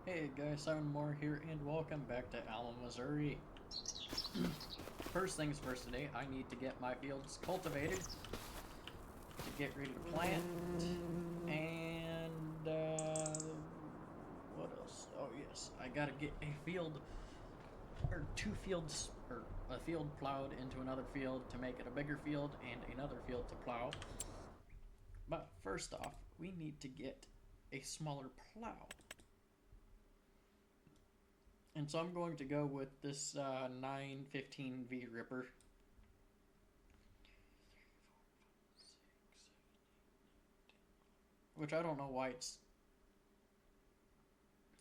Hey guys, Simon Moore here, and welcome back to Alma, Missouri. First things first today, I need to get my fields cultivated to get ready to plant. And, what else? Oh yes, I gotta get a field, or two fields, or a field plowed into another field to make it a bigger field and another field to plow. But first off, we need to get a smaller plow. And so I'm going to go with this 915V Ripper. Which I don't know why it's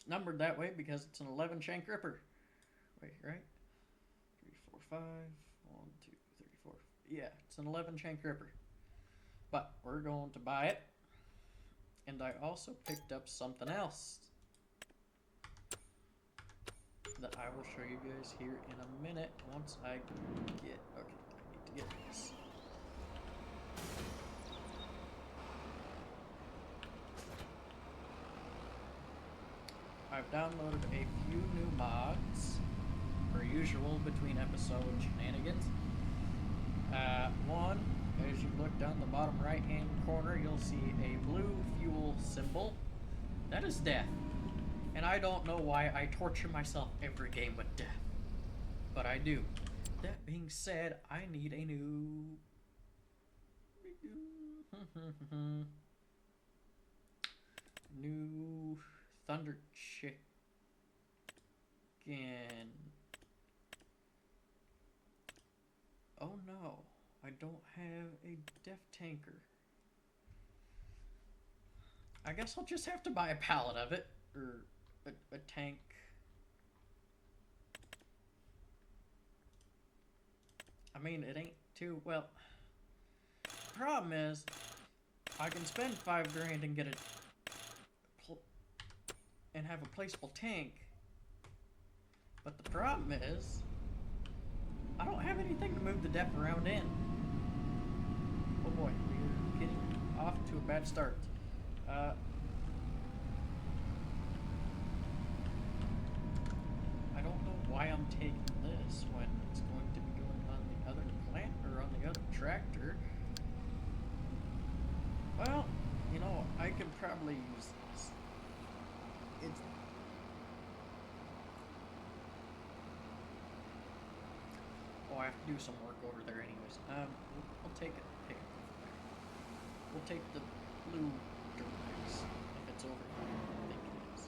numbered that way, because it's an 11 shank Ripper. Wait, right? 3, 4, 5. 1, 2, 3, 4. Yeah, it's an 11 shank Ripper. But we're going to buy it. And I also picked up something else that I will show you guys here in a minute once I get, okay, I need to get this. I've downloaded a few new mods, per usual, between episode shenanigans. One, as you look down the bottom right hand corner, you'll see a blue fuel symbol. That is death. And I don't know why I torture myself every game with death. But I do. That being said, I need a new Thunder Chicken. Oh no, I don't have a Death Tanker. I guess I'll just have to buy a pallet of it, or a tank. I mean, it ain't too, well, the problem is, I can spend $5 grand and get and have a placeable tank, but the problem is, I don't have anything to move the depth around in. Oh boy, we're getting off to a bad start. I don't know why I'm taking this when it's going to be going on the other plant, or on the other tractor. Well, you know, I could probably use this. It's... Oh, I have to do some work over there anyways. We'll take it. Pick it from there. We'll take the blue dirt mix, if it's over here. I think it is.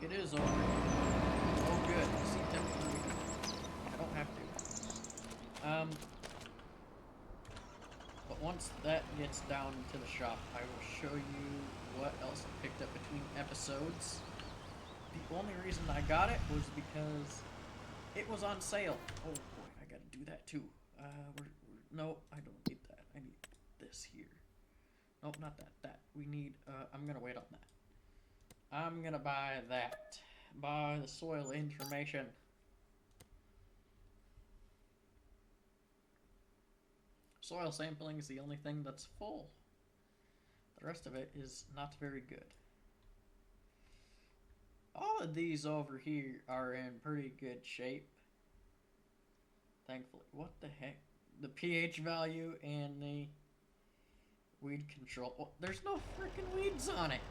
It is over here. Oh good, see temperature. I don't have to. But once that gets down to the shop, I will show you what else I picked up between episodes. The only reason I got it was because it was on sale. Oh boy, I gotta do that too. No, I don't need that. I need this here. Nope, not that. That. We need, I'm gonna wait on that. I'm gonna buy that. Buy the soil information. Soil sampling is the only thing that's full. The rest of it is not very good. All of these over here are in pretty good shape. Thankfully. What the heck? The pH value and the weed control. Oh, there's no freaking weeds on it.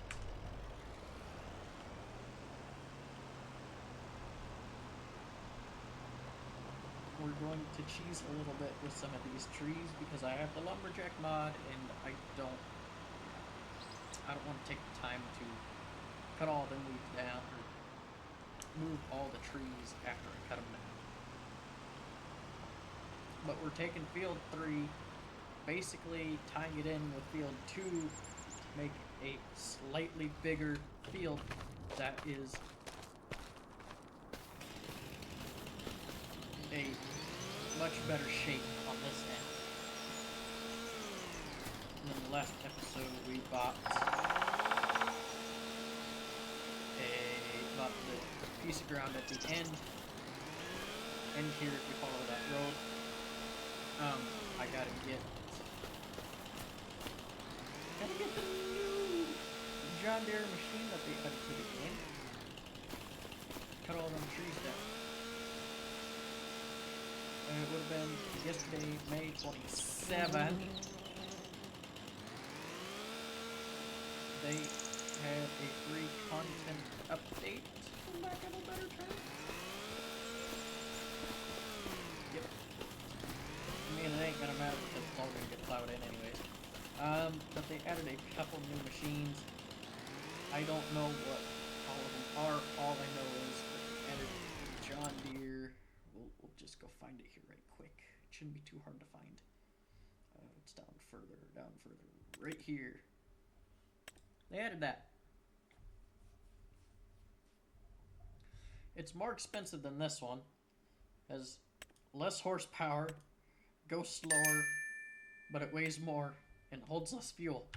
We're going to cheese a little bit with some of these trees because I have the lumberjack mod and I don't want to take the time to cut all the weeds down or move all the trees after I cut them down. But we're taking field 3, basically tying it in with field 2 to make a slightly bigger field that is a much better shape on this end. And in the last episode we bought the piece of ground at the end here if you follow that road. I gotta get the new John Deere machine that they had put it in. trees down. And it would have been yesterday, May 27th. They had a free content update, for lack of a better term. Yep. I mean, it ain't gonna matter because it's all gonna get plowed in anyways. But they added a couple new machines. I don't know what all of them are. All I know is that they added John Deere. We'll just go find it here right quick. It shouldn't be too hard to find. It's down further, right here. They added that. It's more expensive than this one. Has less horsepower, goes slower, but it weighs more and holds less fuel.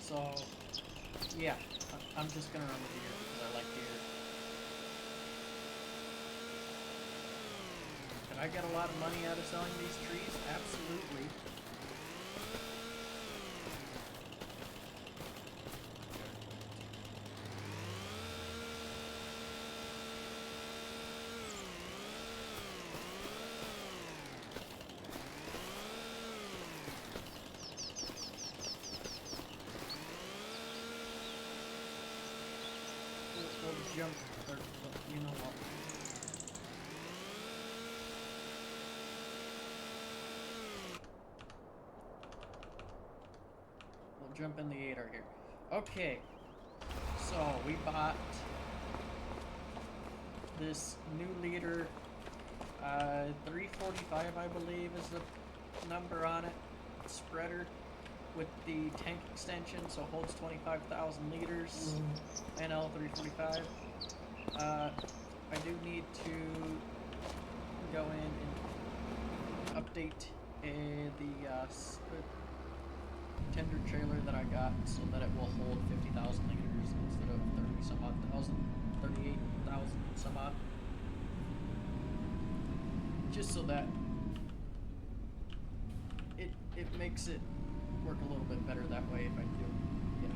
So, yeah, I'm just gonna run with Deere because I like Deere. Can I get a lot of money out of selling these trees? Absolutely. We'll jump, or, you know what? We'll jump in the 8R here. Okay, so we bought this new leader, 345 I believe is the number on it, spreader with the tank extension, so it holds 25,000 liters, NL 345. I do need to go in and update the tender trailer that I got so that it will hold 50,000 liters instead of 30 some odd thousand, 38,000 some odd. Just so that it makes it work a little bit better that way if I do. Yeah.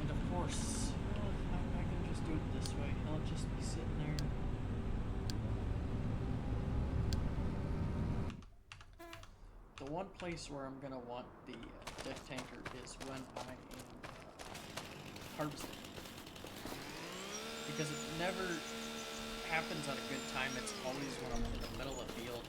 And of course, I can just do it this way. I'll just be sitting there. The one place where I'm gonna want the deck tanker is when I am harvesting. Because it never happens at a good time, it's always when I'm in the middle of the field.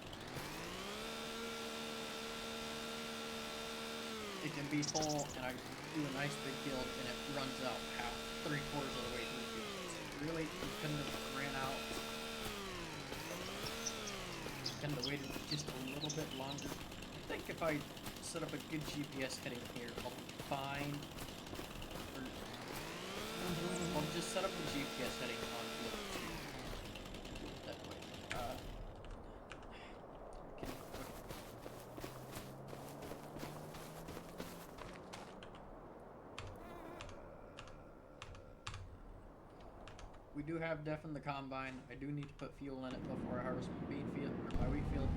It can be full and I do a nice big field and it runs out half, 3/4 of the way through the field. So really, you couldn't have ran out. Couldn't have waited just a little bit longer. I think if I set up a good GPS heading here, I'll find. I'll just set up a GPS heading on field 2. That way. Okay. We do have def in the combine. I do need to put fuel in it before I harvest my bean field or my wheat field.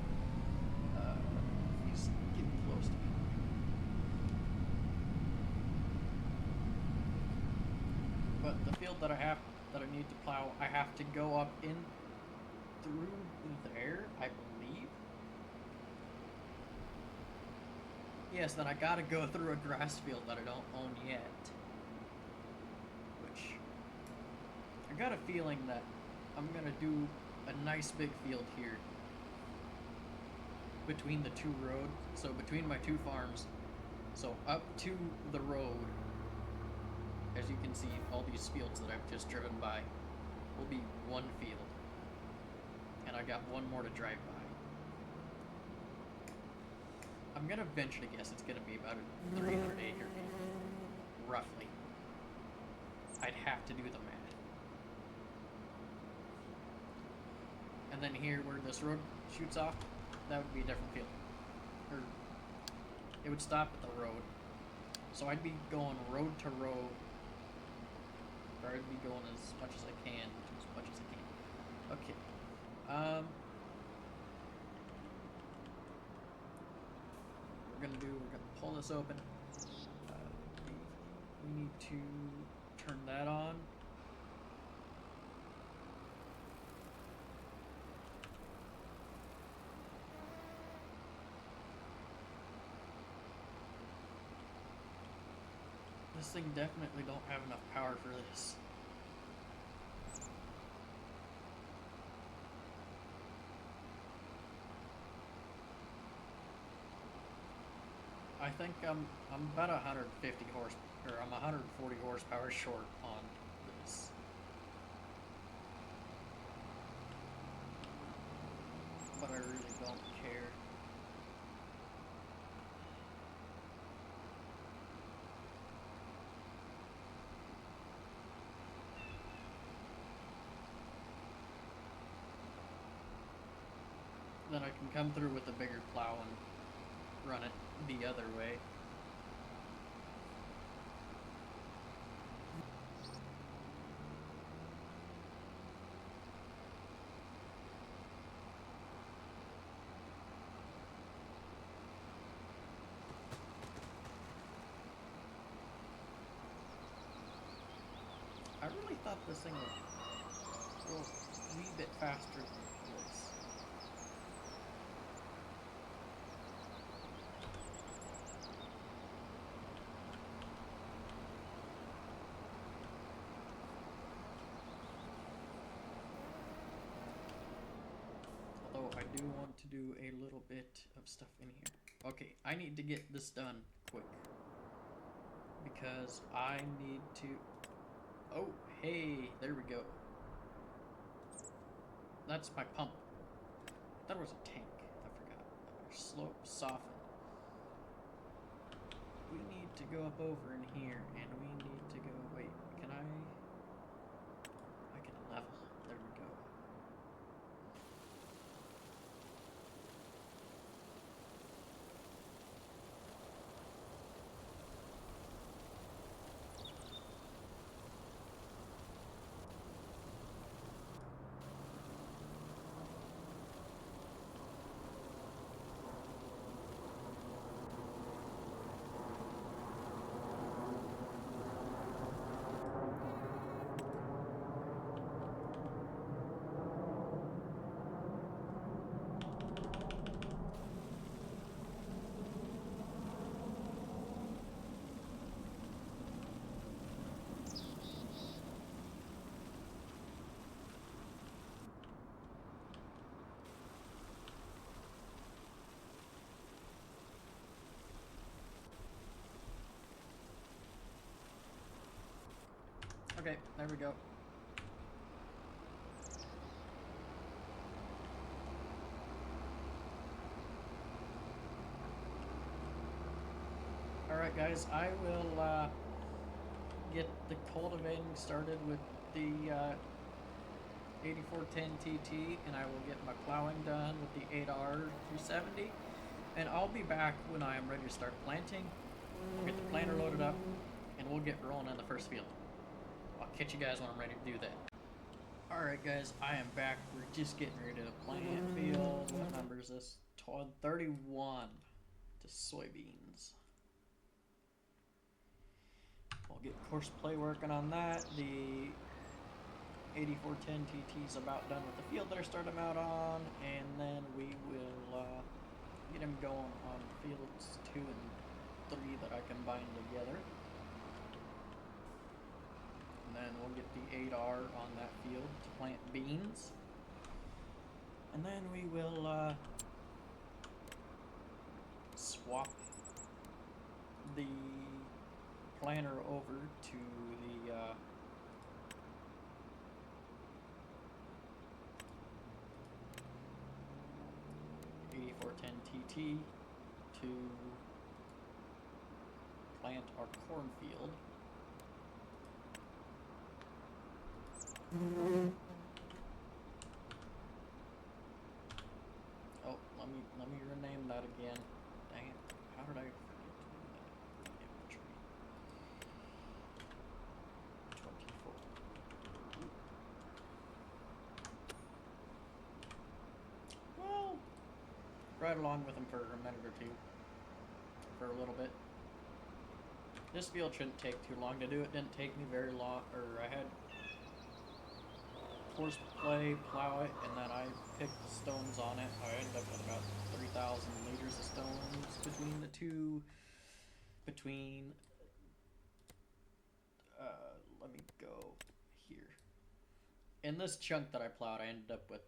He's getting close to me. But the field that I need to plow, I have to go up in through there, I believe. Yes, then I gotta go through a grass field that I don't own yet. Which, I got a feeling that I'm gonna do a nice big field here between the two roads, so between my two farms. So up to the road, as you can see, all these fields that I've just driven by will be one field. And I got one more to drive by. I'm gonna venture to guess it's gonna be about a 300 acre field, roughly. I'd have to do the math. And then here where this road shoots off, that would be a different field. Or it would stop at the road. So I'd be going road to road. Or I'd be going as much as I can, Okay. gonna do, we're gonna pull this open. We need to turn that on. This thing definitely don't have enough power for this. I think I'm about 150 horse, or I'm 140 horsepower short on this. But I really don't care. Then I can come through with a bigger plow and run it the other way. I really thought this thing would go a wee bit faster than this. Although I do want to do a little bit of stuff in here. Okay, I need to get this done quick. Because I need to... Oh, hey, there we go. That's my pump. That was a tank. I forgot. Slope soften. We need to go up over in here, and we need to go... Wait, can I can level. There we go. Okay, there we go. Alright guys, I will get the cultivating started with the 8410 TT, and I will get my plowing done with the 8R 370, and I'll be back when I am ready to start planting. We'll get the planter loaded up, and we'll get rolling on the first field. I'll catch you guys when I'm ready to do that. Alright guys, I am back. We're just getting ready to plant field. What number is this? 31 to soybeans. We'll get course play working on that. The 8410 TT is about done with the field that I started them out on, and then we will get him going on fields 2 and 3 that I combine together. And then we'll get the 8R on that field to plant beans. And then we will swap the planter over to the 8410 TT to plant our cornfield. Oh, let me rename that again. Dang it. How did I forget to do that? Inventory. 24. Well, ride along with him for a minute or two. for a little bit. This field shouldn't take too long to do. It didn't take me very long, or I had horseplay plow it, and then I picked the stones on it. I ended up with about 3,000 liters of stones between the two. Between, let me go here. In this chunk that I plowed, I ended up with,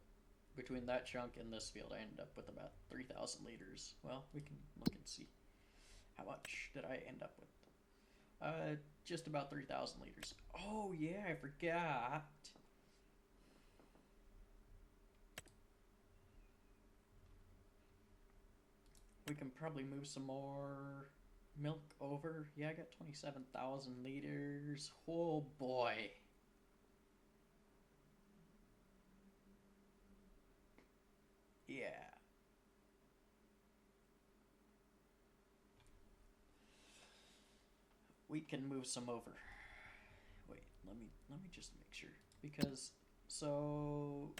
between that chunk and this field, I ended up with about 3,000 liters. Well, we can look and see. How much did I end up with? Just about 3,000 liters. Oh, yeah, I forgot. We can probably move some more milk over. Yeah, I got 27,000 liters. Oh, boy. Yeah. We can move some over. Wait, let me just make sure, because so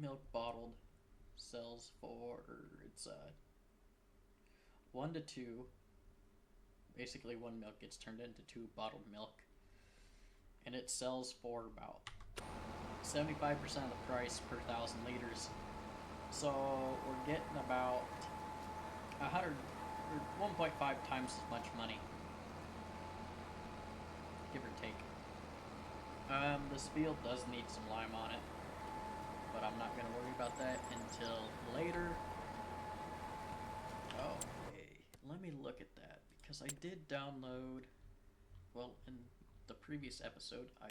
milk bottled sells for, it's 1 to 2. Basically, one milk gets turned into 2 bottled milk, and it sells for about 75% of the price per 1,000 liters. So we're getting about 100 or 1.5 times as much money, give or take. This field does need some lime on it, but I'm not gonna worry about that until later. Oh, hey, let me look at that, because I did download, well, in the previous episode, I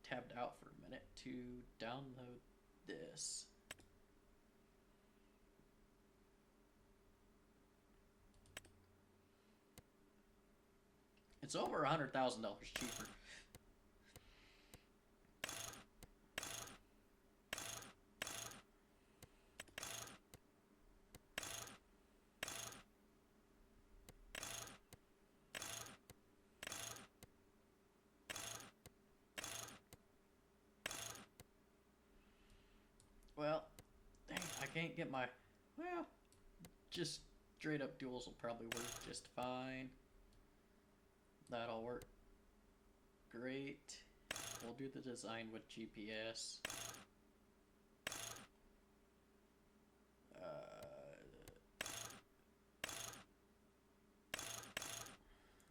tabbed out for a minute to download this. It's over $100,000 cheaper. Well, dang, I can't get my, well, just straight up duals will probably work just fine. That'll work great. We'll do the design with GPS.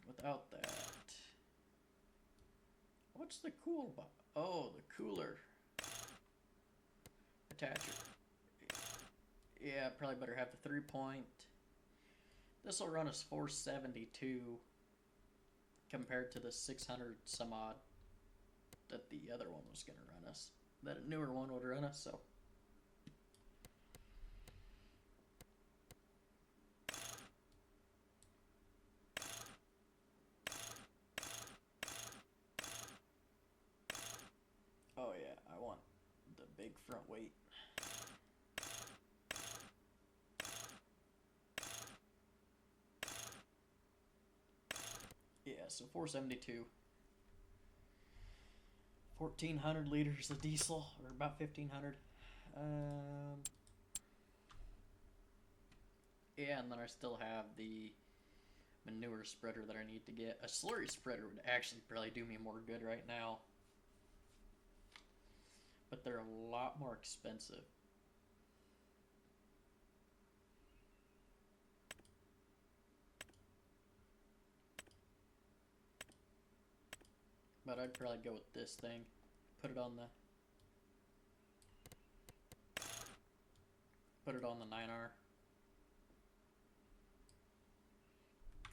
Without that, what's the cool button? Oh, the cooler attacher. Yeah, probably better have the 3-point. This will run us 472 compared to the 600 some odd that the other one was gonna run us. That a newer one would run us, so. Oh yeah, I want the big front weight. Yeah, so 472. 1,400 liters of diesel, or about 1,500. Yeah, and then I still have the manure spreader that I need to get. A slurry spreader would actually probably do me more good right now, but they're a lot more expensive. But I'd probably go with this thing. Put it on the 9R.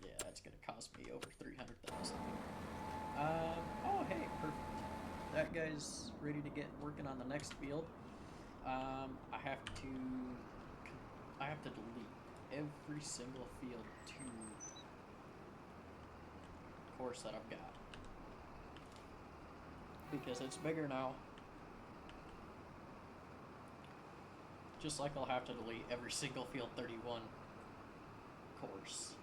Yeah, that's gonna cost me over 300,000. Oh hey, perfect. That guy's ready to get working on the next field. I have to delete every single field to course that I've got, because it's bigger now. Just like I'll have to delete every single field 31 course.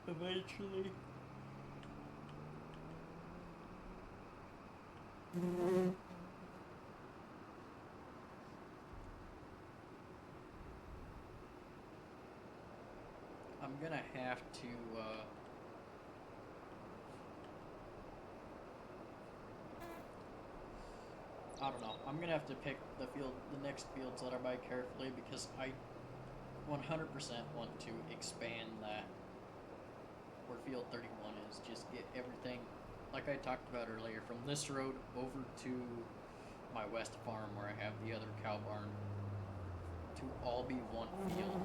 Eventually. I'm gonna have to, I don't know. I'm gonna have to pick the next fields that I buy carefully because I 100% want to expand that where field 31 is. Just get everything, like I talked about earlier, from this road over to my west farm where I have the other cow barn to all be one field.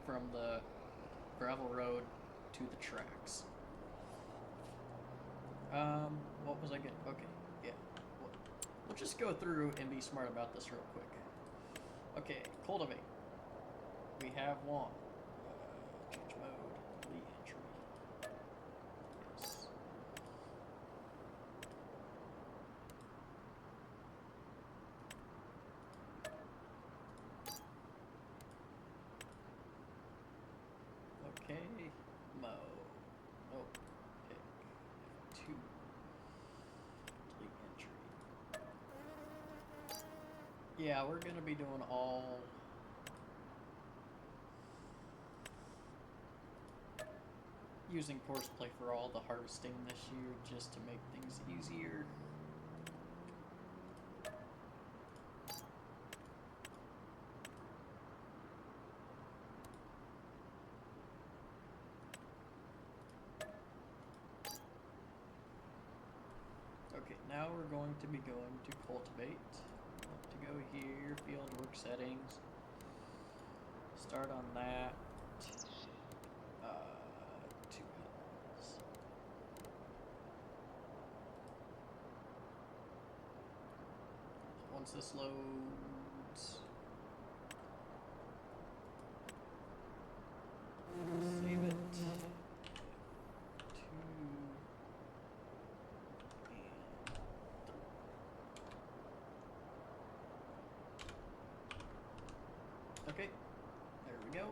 From the gravel road to the tracks. What was I getting? Okay, yeah. We'll just go through and be smart about this real quick. Okay, cultivate. We have one. Change mode, delete entry. Yes. Okay, mow. Oh, pick. Two. Delete entry. Yeah, we're gonna be doing all using horseplay for all the harvesting this year just to make things easier. Okay, now we're going to be going to cultivate. To go here, field work settings. Start on that. 2 hills. Once this loads, save it. 2 and 3. Okay, there we go.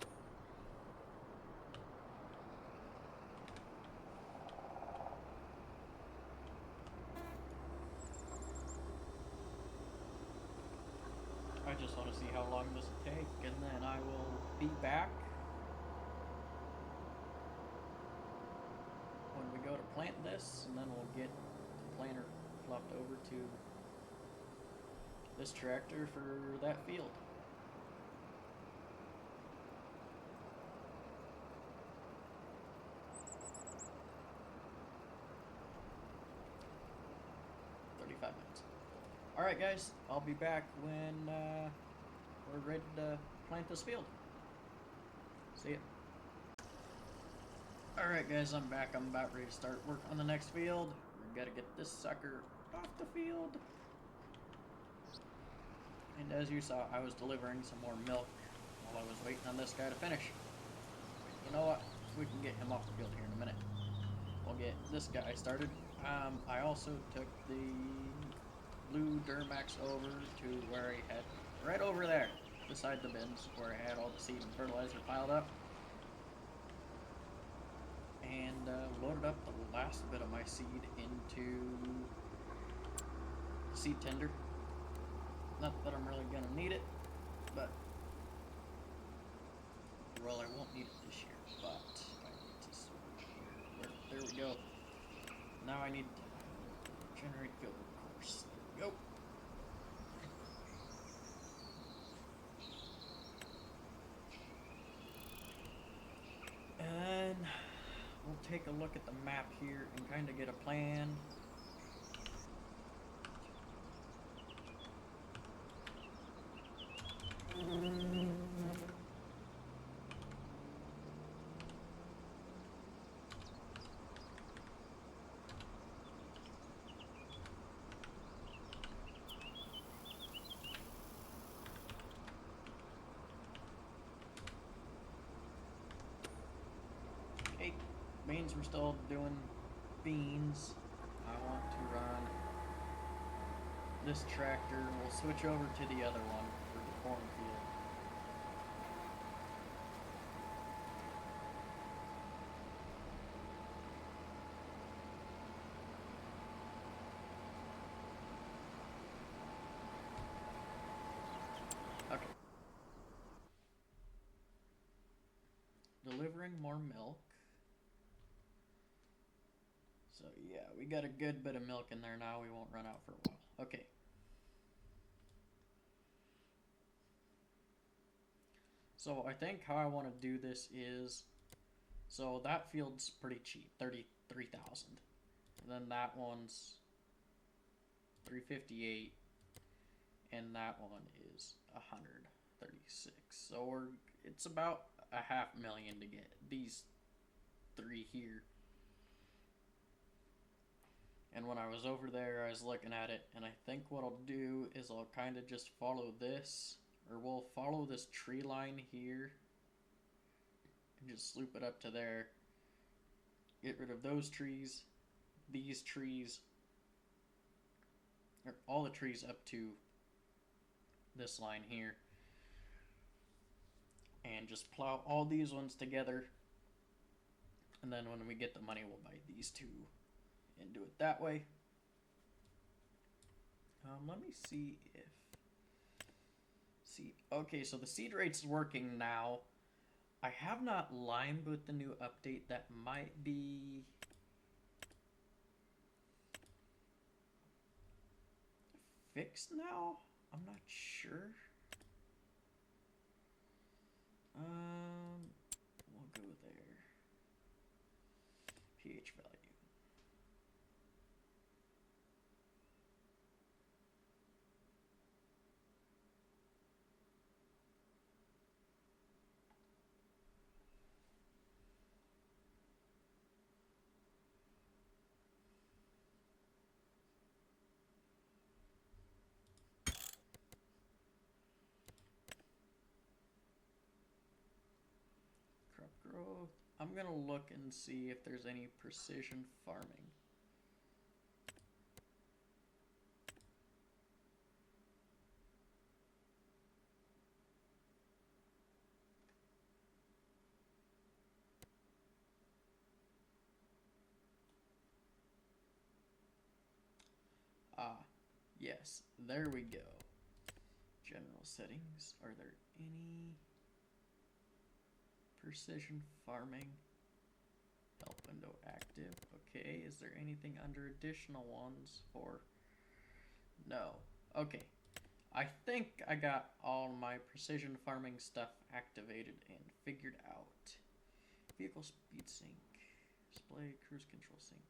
I just want to see how long this will take, and then I will be back when we go to plant this, and then we'll get the planter flopped over to this tractor for that field. Alright guys, I'll be back when we're ready to plant this field. See ya. Alright guys, I'm back. I'm about ready to start work on the next field. We gotta get this sucker off the field. And as you saw, I was delivering some more milk while I was waiting on this guy to finish. You know what? We can get him off the field here in a minute. We'll get this guy started. I also took the blue Duramax over to where I had, right over there, beside the bins, where I had all the seed and fertilizer piled up. And loaded up the last bit of my seed into seed tender. Not that I'm really going to need it, but, well, I won't need it this year, but I need to switch here. There we go. Now I need to generate field course. There we go. And we'll take a look at the map here and kind of get a plan. Okay, beans, we're still doing beans. I want to run this tractor. We'll switch over to the other one for the cornfield. Okay. delivering more milk. So yeah, we got a good bit of milk in there now. We won't run out for a while. Okay. So I think how I want to do this is, so that field's pretty cheap, 33,000. And then that one's 358, and that one is 136. So it's about a $500,000 to get these three here. And when I was over there, I was looking at it, and I think what I'll do is I'll kind of just follow this, or we'll follow this tree line here, and just loop it up to there. Get rid of those trees, these trees, or all the trees up to this line here, and just plow all these ones together. And then when we get the money, we'll buy these two and do it that way. Let me see if... Okay, so the seed rate's working now. I have not limed with the new update. That might be... fixed now? I'm not sure. We'll go there. pH value. Crop growth. I'm gonna look and see if there's any precision farming. Ah, yes, there we go. General settings. Are there any precision farming? Help window active. Okay, is there anything under additional ones for... No. Okay. I think I got all my precision farming stuff activated and figured out. Vehicle speed sync. Display cruise control sync.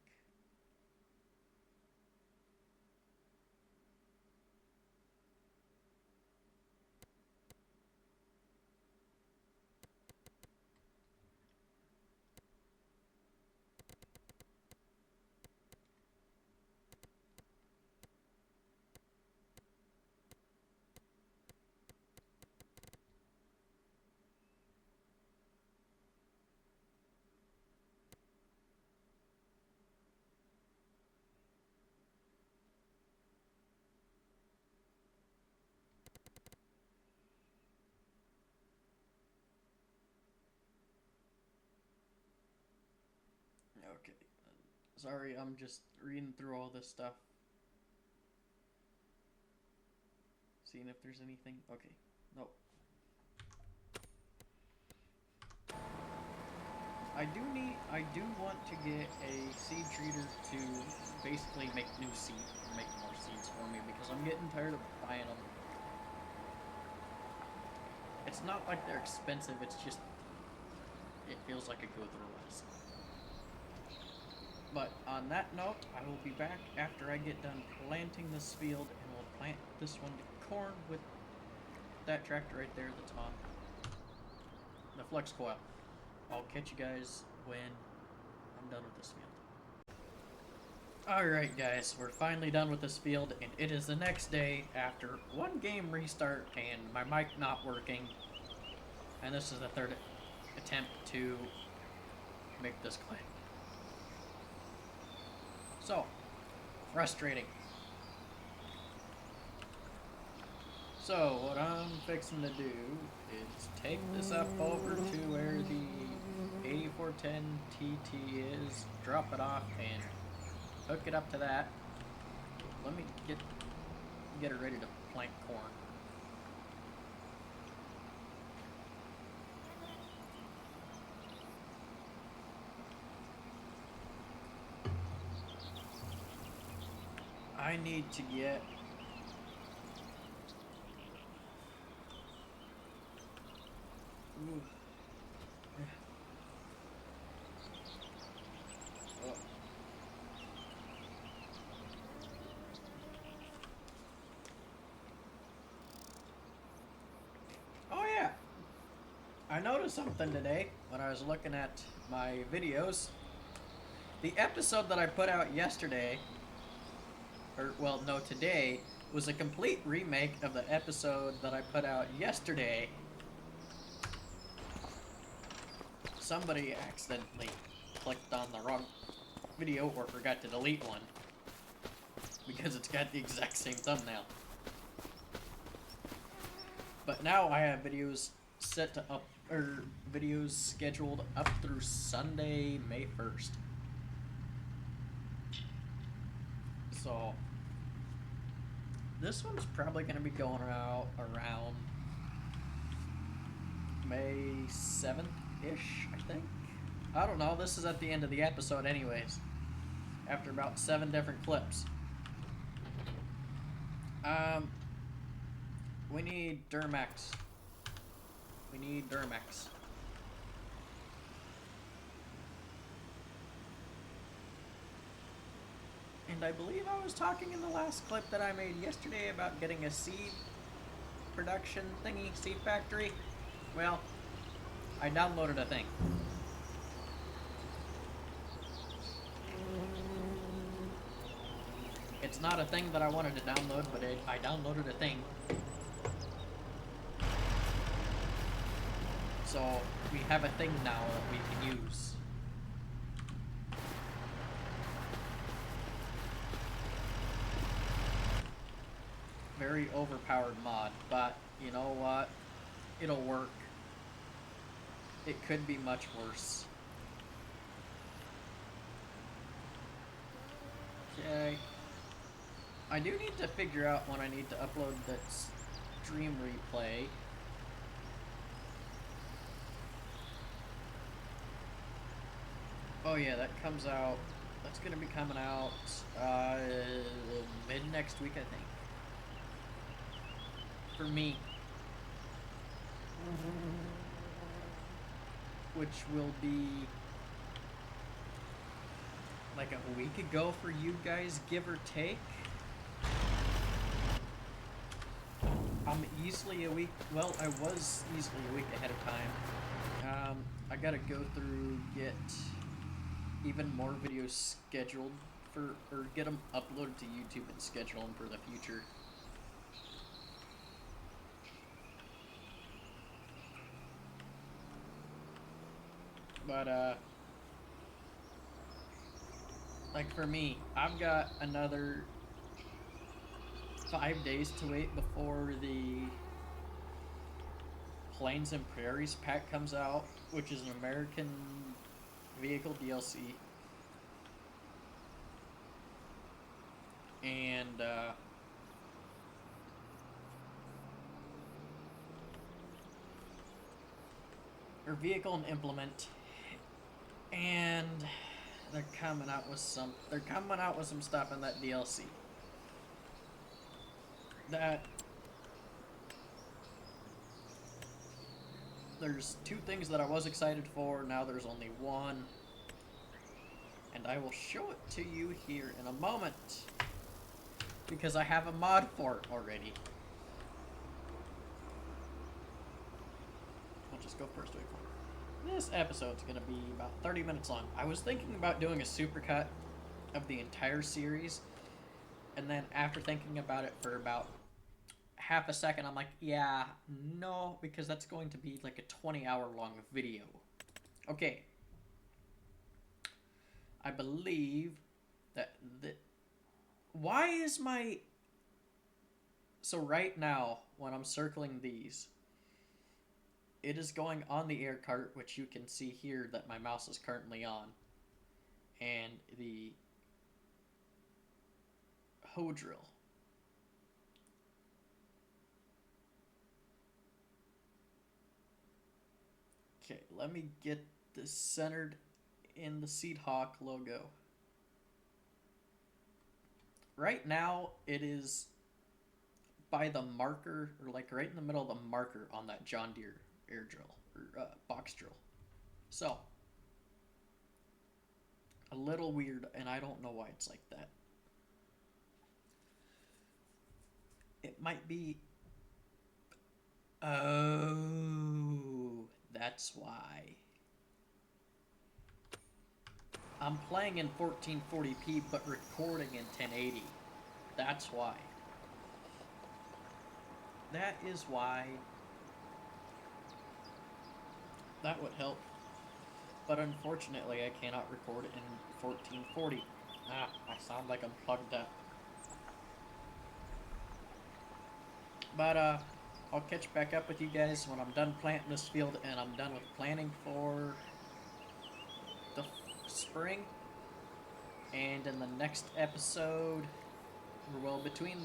Okay. Sorry, I'm just reading through all this stuff. Seeing if there's anything. Okay. Nope. I do want to get a seed treater to basically make new seed, or make more seeds for me, because I'm getting tired of buying them. It's not like they're expensive, it's just, it feels like I go through less. But on that note, I will be back after I get done planting this field, and we'll plant this one to corn with that tractor right there that's on the flex coil. I'll catch you guys when I'm done with this field. Alright guys, we're finally done with this field, and it is the next day after one game restart and my mic not working. And this is the third attempt to make this clip. So, frustrating. So, what I'm fixing to do is take this up over to where the A410 TT is, drop it off, and hook it up to that. Let me get it ready to plant corn. I need to get... Ooh. Oh. Oh yeah, I noticed something today when I was looking at my videos. The episode that I put out yesterday, or well, no, today, was a complete remake of the episode that I put out yesterday. Somebody accidentally clicked on the wrong video or forgot to delete one because it's got the exact same thumbnail. But now I have videos set to up, or videos scheduled up through Sunday, May 1st. So this one's probably going to be going out around May 7th-ish, I think. I don't know, this is at the end of the episode anyways. After about 7 different clips. We need Duramax. We need Duramax. And I believe I was talking in the last clip that I made yesterday about getting a seed production thingy, seed factory. Well, I downloaded a thing. It's not a thing that I wanted to download, but I downloaded a thing. So we have a thing now that we can use. Very overpowered mod, but you know what? It'll work. It could be much worse. Okay. I do need to figure out when I need to upload that stream replay. Oh yeah, that comes out. That's gonna be coming out mid next week, I think. For me. Which will be like a week ago for you guys, give or take. I'm easily a week, well, I was easily a week ahead of time. I gotta go through, get even more videos scheduled for, or get them uploaded to YouTube and schedule them for the future. But, like for me, I've got another 5 days to wait before the Plains and Prairies pack comes out, which is an American vehicle DLC. And, or vehicle and implement. And they're coming out with some stuff in that DLC. That there's 2 things that I was excited for, now there's only 1. And I will show it to you here in a moment. Because I have a mod for it already. I'll just go first. This episode's gonna be about 30 minutes long. I was thinking about doing a supercut of the entire series. And then after thinking about it for about half a second, I'm like, yeah, no, because that's going to be like a 20-hour long video. Okay. I believe that why is my... So right now, when I'm circling these, it is going on the air cart, which you can see here that my mouse is currently on. And the hoe drill. Okay, let me get this centered in the Seed Hawk logo. right now it is by the marker, or like right in the middle of the marker on that John Deere air drill or box drill. So a little weird, and I don't know why it's like that. It might be. Oh, that's why. I'm playing in 1440p but recording in 1080. That's why. That is why. That would help. But unfortunately, I cannot record it in 1440. Ah, I sound like I'm plugged up. But, I'll catch back up with you guys when I'm done planting this field and I'm done with planning for the spring. And in the next episode, well, between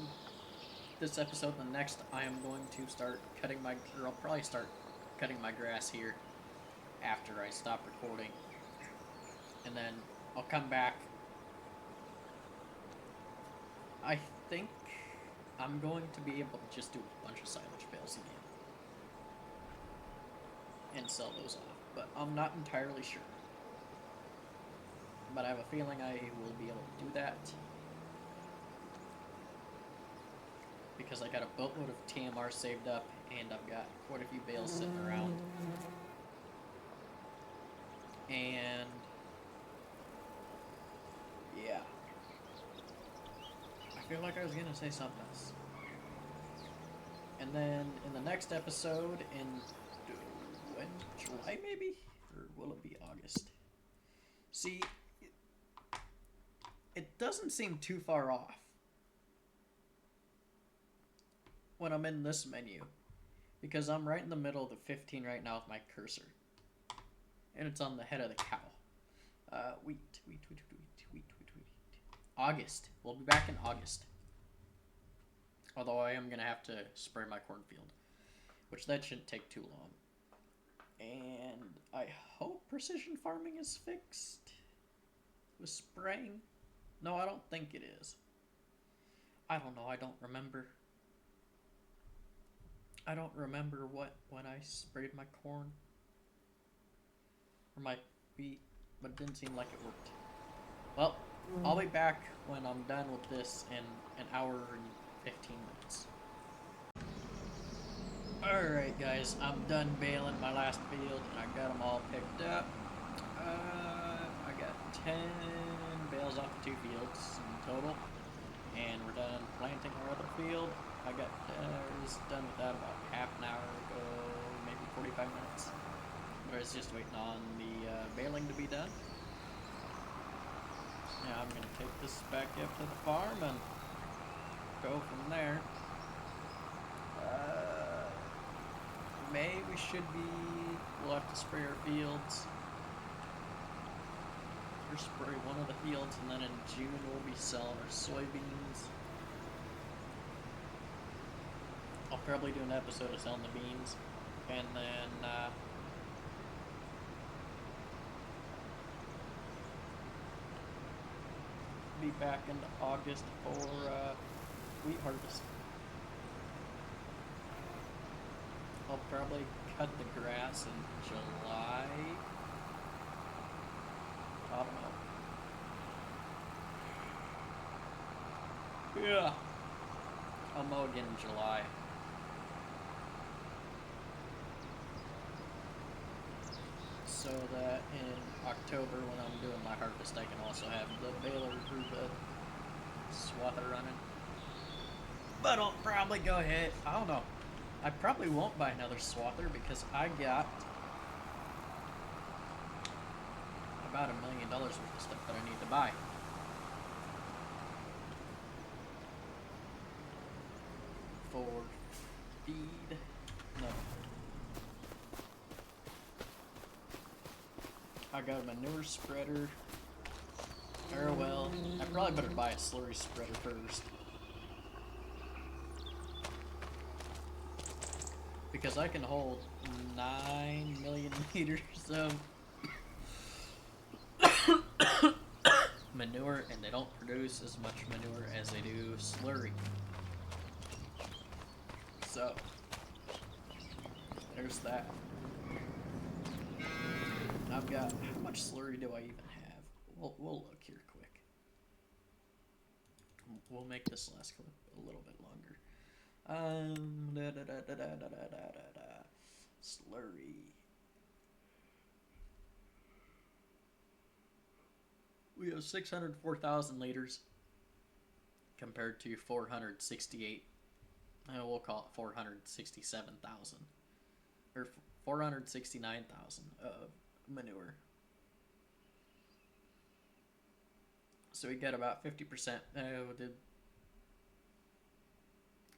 this episode and the next, I am going to start cutting my, or I'll probably start cutting my grass here after I stop recording. And then I'll come back. I think I'm going to be able to just do a bunch of silage bales again and sell those off, but I'm not entirely sure. But I have a feeling I will be able to do that because I got a boatload of TMR saved up and I've got quite a few bales sitting around. And yeah, I feel like I was gonna say something else. And then in the next episode, in when, July maybe? Or will it be August? See, it doesn't seem too far off when I'm in this menu, because I'm right in the middle of the 15 right now with my cursor. And it's on the head of the cow. Wheat. August. We'll be back in August. Although I am going to have to spray my cornfield, which that shouldn't take too long. And I hope precision farming is fixed with spraying. No, I don't think it is. I don't know. I don't remember. I don't remember when I sprayed my corn or my wheat, but it didn't seem like it worked. Well, I'll be back when I'm done with this in an hour and 15 minutes. Alright guys, I'm done baling my last field and I got them all picked up. I got 10 bales off the 2 fields in total. And we're done planting our other field. I was done with that about half an hour ago, maybe 45 minutes. But I was just waiting on the baling to be done. Now I'm going to take this back up to the farm and go from there. May we'll have to spray our fields. Or spray one of the fields, and then in June we'll be selling our soybeans. I'll probably do an episode of selling the beans, and then be back into August for wheat harvest. I'll probably cut the grass in July. I don't know. Yeah. I'll mow again in July. So that in October, when I'm doing my harvest, I can also have the baler or the swather running. But I'll probably go ahead. I don't know. I probably won't buy another swather because I got about $1 million worth of stuff that I need to buy. For feed. No. I got a manure spreader. Or well, I probably better buy a slurry spreader first. Because I can hold 9 million liters of manure, and they don't produce as much manure as they do slurry. So, there's that. I've got, how much slurry do I even have? We'll look here quick. We'll make this last clip a little bit longer. Slurry. We have 604,000 liters compared to 468. We'll call it 467,000 or 469,000 of manure. So we get about 50%.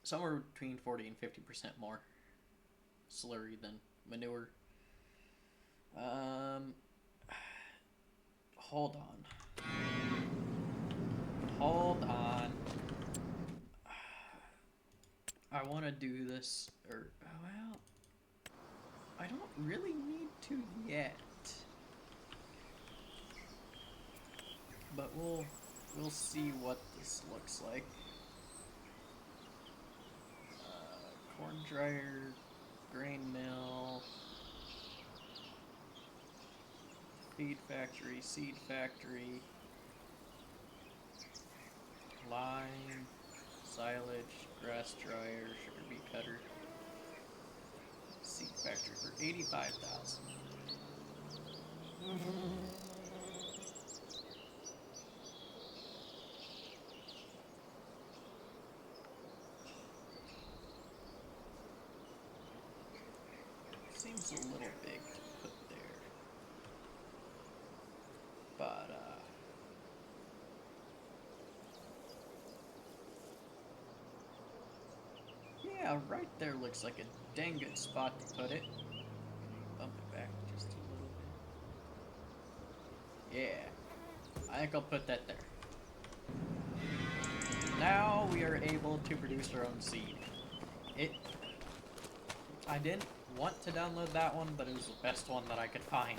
Somewhere between 40 and 50% more slurry than manure. Hold on. I want to do this, or, well, I don't really need to yet. But we'll see what this looks like. Corn dryer, grain mill, feed factory, seed factory, lime, silage, grass dryer, sugar beet cutter, seed factory for 85,000. Seems a little big to put there, but yeah, right there looks like a dang good spot to put it. Bump it back just a little bit. Yeah, I think I'll put that there. Now we are able to produce our own seed. I didn't want to download that one, but it was the best one that I could find.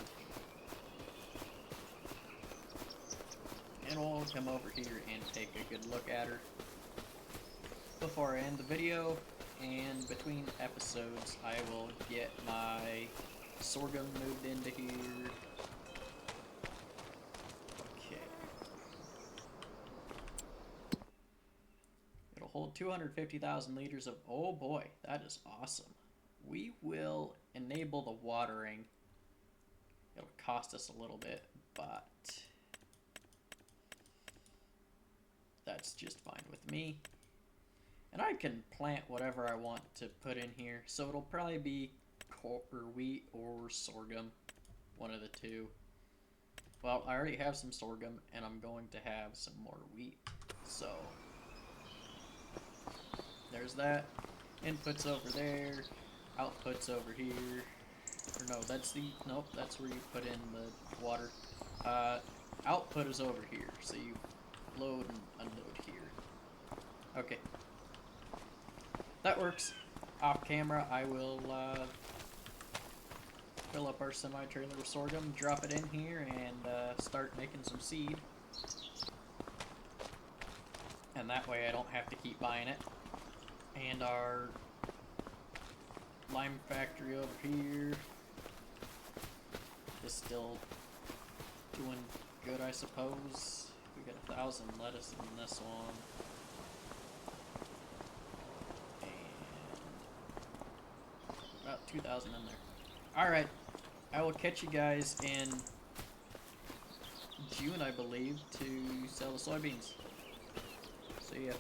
And we'll come over here and take a good look at her before I end the video. And between episodes, I will get my sorghum moved into here. Okay. It'll hold 250,000 liters of, oh boy, that is awesome. We will enable the watering. It'll cost us a little bit, but that's just fine with me. And I can plant whatever I want to put in here, so it'll probably be wheat or sorghum, one of the two. Well, I already have some sorghum, and I'm going to have some more wheat, so there's that. Inputs over there, outputs over here. Or no, that's where you put in the water. Output is over here, so you load and unload here. Okay. That works. Off camera, I will fill up our semi-trailer with sorghum, drop it in here, and start making some seed. And that way I don't have to keep buying it. And our lime factory over here is still doing good, I suppose. We got 1,000 lettuce in this one. About 2,000 in there. Alright, I will catch you guys in June, I believe, to sell the soybeans. See ya.